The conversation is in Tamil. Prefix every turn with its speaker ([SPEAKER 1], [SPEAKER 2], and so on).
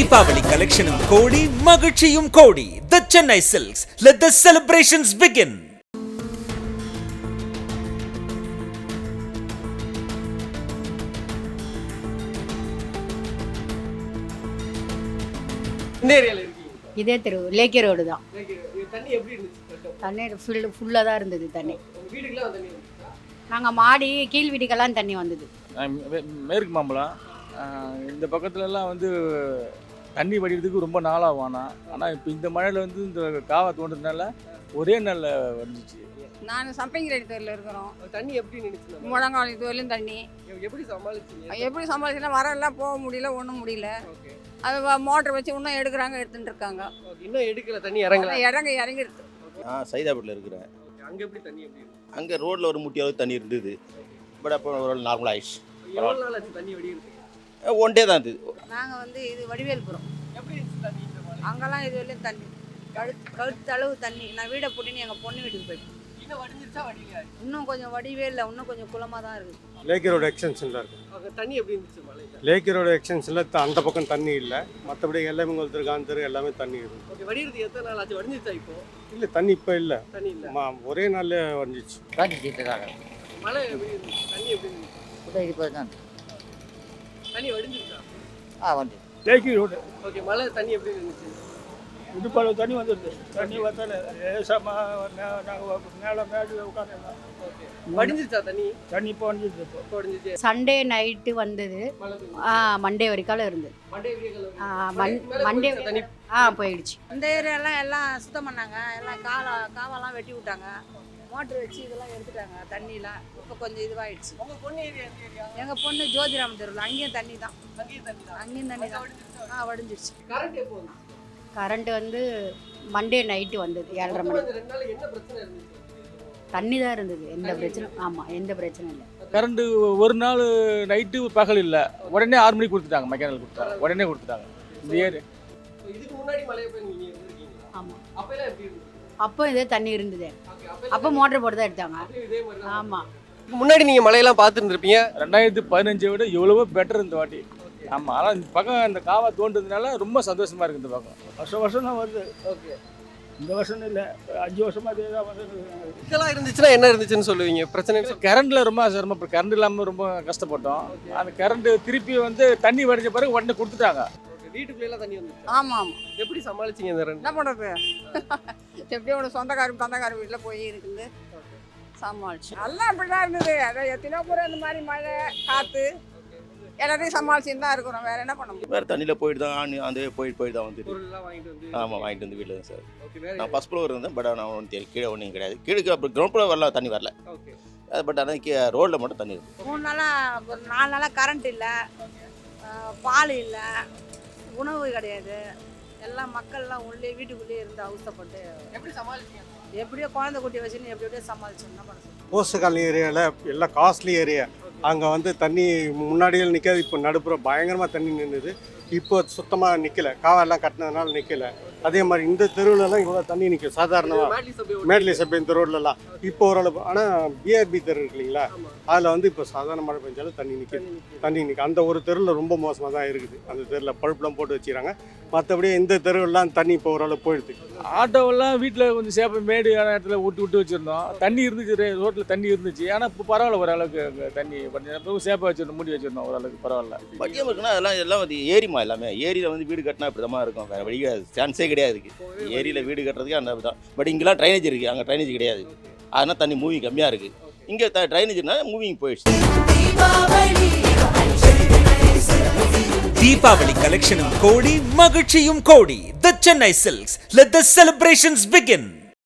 [SPEAKER 1] Deepavali collection Kodi, Magachiyum Kodi. The Chennai Silks. Let the celebrations begin.
[SPEAKER 2] இதே தெரு லேக்கே ரோடு தான்.
[SPEAKER 3] தண்ணி எப்படி இருந்துச்சு?
[SPEAKER 2] தண்ணி ஃபுல்லாக தான் இருந்தது தண்ணி.
[SPEAKER 3] வீட்டுக்குலாம் தண்ணி
[SPEAKER 2] நாங்கள் மாடி கீழ் வீட்டுக்கெல்லாம் தண்ணி வந்தது.
[SPEAKER 4] மேற்கு மாம்பழம் இந்த பக்கத்துலலாம் வந்து தண்ணி வடிகிறதுக்கு ரொம்ப நாளாகும். ஆனால் இப்போ இந்த மழையில் வந்து இந்த காவா தோன்றதுனால ஒரே நாளில் வந்துச்சு.
[SPEAKER 5] நான் சம்பங்கிரேடி தெருவில் இருக்கிறோம்.
[SPEAKER 3] தண்ணி எப்படி நினைச்சு?
[SPEAKER 5] முழங்கால் இதுவரையிலும் தண்ணி.
[SPEAKER 3] எப்படி சமாளிச்சீங்க?
[SPEAKER 5] எப்படி சமாளிச்சுன்னா வரலாம் போக முடியல, ஒன்றும் முடியல. அது மோட்டர் வச்சு இன்னும் எடுக்கிறாங்க, எடுத்துட்டு இருக்காங்க.
[SPEAKER 3] இன்னும் எடுக்கல, தண்ணி இறங்கல.
[SPEAKER 5] இறங்கிடுது.
[SPEAKER 6] சைதாபேட்டில் இருக்கிறேன்.
[SPEAKER 3] அங்கே எப்படி தண்ணி எப்படி?
[SPEAKER 6] அங்கே ரோட்டில் ஒரு முட்டியாவது தண்ணி இருந்தது. பட் அப்போ ஒரு நார்மல் ஆயிடுச்சு.
[SPEAKER 3] எவ்வளோ நாள் ஆச்சு தண்ணி வடிகிறது?
[SPEAKER 6] ஒன் டே தான் இருந்தது.
[SPEAKER 5] நாங்கள் வந்து இது வடிவேல்புரம்.
[SPEAKER 3] எப்படி இருந்துச்சு தண்ணி?
[SPEAKER 5] அங்கெல்லாம் இதுவரையிலும் தண்ணி கழுத்து அளவு தண்ணி. நான் வீடை போட்டுன்னு எங்கள் பொண்ணு வீட்டுக்கு போயிட்டேன்.
[SPEAKER 3] இன்னும் வடிஞ்சிருச்சா வடியலையா?
[SPEAKER 5] இன்னும் கொஞ்சம் வடிவே இல்லை, இன்னும் கொஞ்சம் குளமாக தான் இருக்குது.
[SPEAKER 7] லேக்கி ரோடு எக்ஸ்டென்ஷனில் இருக்குது.
[SPEAKER 3] தண்ணி எப்படி இருந்துச்சு மழையில்?
[SPEAKER 7] லேக்கி ரோடு எக்ஸ்டென்ஷனில் அந்த பக்கம் தண்ணி இல்லை, மற்றபடி எல்லாமே ஒருத்தர் காந்தர் எல்லாமே தண்ணி இருக்குது.
[SPEAKER 3] ஓகே, வடிகிறது எத்தனை நாள் ஆச்சு? வடிஞ்சிருச்சா இப்போ?
[SPEAKER 7] இல்லை, தண்ணி இப்போ இல்லை.
[SPEAKER 3] தண்ணி இல்லை,
[SPEAKER 7] ஒரே நாளில் வடிஞ்சிச்சு.
[SPEAKER 3] மழை எப்படி இருந்துச்சு? தண்ணி எப்படி இருந்துச்சு? தண்ணி வடிஞ்சிருச்சா?
[SPEAKER 4] வந்து லேக்கி ரோடு.
[SPEAKER 3] ஓகே, மழை தண்ணி எப்படி இருந்துச்சு?
[SPEAKER 4] இடுப்பாளவு தண்ணி வந்துடுது. தண்ணி வந்தாலே நாங்கள் மேலே மேடு உட்காந்துருந்தோம்.
[SPEAKER 3] ஓகே, வடிஞ்சிருச்சா தண்ணி?
[SPEAKER 4] தண்ணி இப்போ வந்துடுது.
[SPEAKER 3] இப்போ வடிஞ்சிச்சு.
[SPEAKER 2] சண்டே நைட்டு வந்தது, மண்டே வரைக்கால இருந்தது. மண்டே
[SPEAKER 3] தண்ணி
[SPEAKER 2] போயிடுச்சு.
[SPEAKER 5] இந்த ஏரியாலாம் எல்லாம் சுத்தம் பண்ணாங்க, எல்லாம் காவெல்லாம் வெட்டி விட்டாங்க, மோட்ரு வச்சு இதெல்லாம் எடுத்துட்டாங்க. தண்ணிலாம் இப்போ கொஞ்சம் இதுவாகிடுச்சு.
[SPEAKER 3] உங்கள் பொண்ணு ஏரியா எந்த ஏரியா?
[SPEAKER 5] எங்கள் பொண்ணு ஜோதிராம் தெருவில். அங்கேயும் தண்ணி தான்.
[SPEAKER 3] அங்கேயும் தண்ணி தான்.
[SPEAKER 5] அங்கேயும் தண்ணி தான். வடிஞ்சிருச்சு.
[SPEAKER 3] கரண்ட் எப்போ வந்து?
[SPEAKER 2] கரண்ட் வந்து மண்டே நைட்டு வந்தது 7:30 மணி.
[SPEAKER 3] 2 நாள் என்ன பிரச்சனை இருந்துச்சு?
[SPEAKER 2] தண்ணி தான் இருந்தது, எந்த பிரச்சனை. ஆமாம், எந்த பிரச்சனையும் இல்லை.
[SPEAKER 4] கரண்ட்டு ஒரு நாள் நைட்டு பகல் இல்லை, உடனே 6 மணிக்கு கொடுத்துட்டாங்க. மெக்கானிக்கல் கொடுத்தாங்க, உடனே கொடுத்துட்டாங்க. இந்த ஏரி
[SPEAKER 3] இதுக்கு முன்னாடி மழையை போய் நீங்கள் இருந்திருக்கீங்களா?
[SPEAKER 2] ஆமாம்,
[SPEAKER 3] அப்போலாம் எப்படி இருந்துச்சு?
[SPEAKER 2] அப்போ இதே தண்ணி இருந்தது. அப்போ மோட்டர் போட்டு தான் எடுத்தாங்க.
[SPEAKER 3] இதே மாதிரி
[SPEAKER 2] ஆமாம்.
[SPEAKER 3] முன்னாடி நீங்கள் மழையெல்லாம் பார்த்துருந்துருப்பீங்க.
[SPEAKER 4] 2015 விட எவ்வளவோ பெட்டர் இந்த வாட்டி. ஆமாம், ஆனால் இந்த பக்கம் இந்த காவா தோன்றதுனால ரொம்ப சந்தோஷமாக இருக்குது. இந்த பக்கம் வருஷம் தான் வருது.
[SPEAKER 3] ஓகே,
[SPEAKER 4] இந்த வருஷம் இல்லை, 5 வருஷமாக அதே தான் வந்து.
[SPEAKER 3] இதெல்லாம் இருந்துச்சுன்னா என்ன இருந்துச்சுன்னு சொல்லுவீங்க? பிரச்சனை
[SPEAKER 4] கரண்டில் ரொம்ப சிரமம். கரண்ட் இல்லாமல் ரொம்ப கஷ்டப்பட்டோம். அந்த கரண்ட் திருப்பி வந்து தண்ணி வடிஞ்ச பிறகு உடனே கொடுத்துட்டாங்க.
[SPEAKER 3] வீட்டுக்குள்ளே தண்ணி வந்துச்சு.
[SPEAKER 5] ஆமாம் ஆமாம்.
[SPEAKER 3] எப்படி சமாளிச்சிங்க இந்த
[SPEAKER 5] என்ன பண்ணுறது? எப்படியும் ஒரு சொந்தக்காரர் வீட்டில் போய் இருக்குது, சமாளிச்சு. எல்லாம் அப்படி தான் இருந்தது. அதை எத்தனையோ பேர் இந்த மாதிரி மழை காற்று எல்லாத்தையும் சமாளிச்சுன்னு தான் இருக்கிறோம். வேறு என்ன பண்ண முடியும்?
[SPEAKER 6] வேறு தண்ணியில் போயிட்டு தான் அந்த போயிட்டு தான் வந்துட்டு.
[SPEAKER 3] பொருள்லாம் வாங்கிட்டு வந்து?
[SPEAKER 6] ஆமாம், வாங்கிட்டு வந்து வீட்டில் தான் சார்.
[SPEAKER 3] ஓகே, வேறு
[SPEAKER 6] நான் ஃபஸ்ட் ஃப்ளோர் இருந்தேன். பட் நான் ஒன்றும் தெரியும், கீழே ஒன்றும் கிடையாது. கீழே அப்புறம் கிரவுண்ட் ஃப்ளோர் வரல, தண்ணி வரல.
[SPEAKER 3] ஓகே,
[SPEAKER 6] பட் ஆனால் ரோட்டில் மட்டும் தண்ணி இருக்குது.
[SPEAKER 5] 3 நாளாக ஒரு 4 நாளாக கரண்ட் இல்லை, பால் இல்லை, உணவு கிடையாது. எல்லாம் மக்கள்லாம் உள்ளே வீட்டுக்குள்ளேயே இருந்து அவசப்பட்டு
[SPEAKER 3] எப்படி சமாளிச்சிங்க?
[SPEAKER 5] எப்படியோ குழந்தை குட்டி வச்சுன்னு எப்படியோ சமாளிச்சோம். என்ன பண்ண சொல்லுங்கள்?
[SPEAKER 7] போஸ்ட் காலனி ஏரியாவில் எல்லாம் காஸ்ட்லி ஏரியா. அங்கே வந்து தண்ணி முன்னாடியே நிற்காது, இப்போ நடுப்புற பயங்கரமாக தண்ணி நின்றுது. இப்போ சுத்தமாக நிற்கலை, காவெல்லாம் கட்டினதுனால நிற்கலை. அதே மாதிரி இந்த தெருவிலலாம் இவ்வளோ தண்ணி நிற்கும் சாதாரணமாக. மேட்லி சபை இந்த ரோட்லலாம் இப்போ ஓரளவு. ஆனால் பிஆர்பி தெரு இருக்கு இல்லைங்களா, அதில் வந்து இப்போ சாதாரண மழை பெஞ்சாலும் தண்ணி நிற்கும். அந்த ஒரு தெருவில் ரொம்ப மோசமாக தான் இருக்குது. அந்த தெருவில் பழுப்புலாம் போட்டு வச்சுக்கிறாங்க. மற்றபடி இந்த தெருவெல்லாம் தண்ணி இப்போ ஓரளவு போயிடுது.
[SPEAKER 4] ஆட்டோவெல்லாம் வீட்டில் கொஞ்சம் சேப்ப மேடு இடத்துல விட்டு வச்சுருந்தோம். தண்ணி இருந்துச்சு, ரோட்டில் தண்ணி இருந்துச்சு. ஆனால் இப்போ பரவாயில்ல, ஓரளவுக்கு அங்கே தண்ணி கொஞ்சம் சேப்பை வச்சுருந்தோம், மூடி வச்சுருந்தோம். ஓரளவுக்கு பரவாயில்ல.
[SPEAKER 6] பட்டியம் இருக்குன்னா எல்லாம் வந்து ஏரிமா. எல்லாமே ஏரியில் வந்து வீடு கட்டினா இப்படி தான் இருக்கும். வேறு வழி சான்ஸே கிடையாது. ஏரியில் வீடு கட்டுறதுக்கு அந்த தான். பட் இங்கெல்லாம் ட்ரைனேஜ் இருக்குது, அங்கே ட்ரைனேஜ் கிடையாது. அதனால் தண்ணி மூவிங் கம்மியாக இருக்குது. இங்கே ட்ரைனேஜ்னா மூவிங் போயிடுச்சு.
[SPEAKER 1] Deepavali collection Kodi, Magachiyum Kodi. The Chennai Silks. Let the celebrations begin.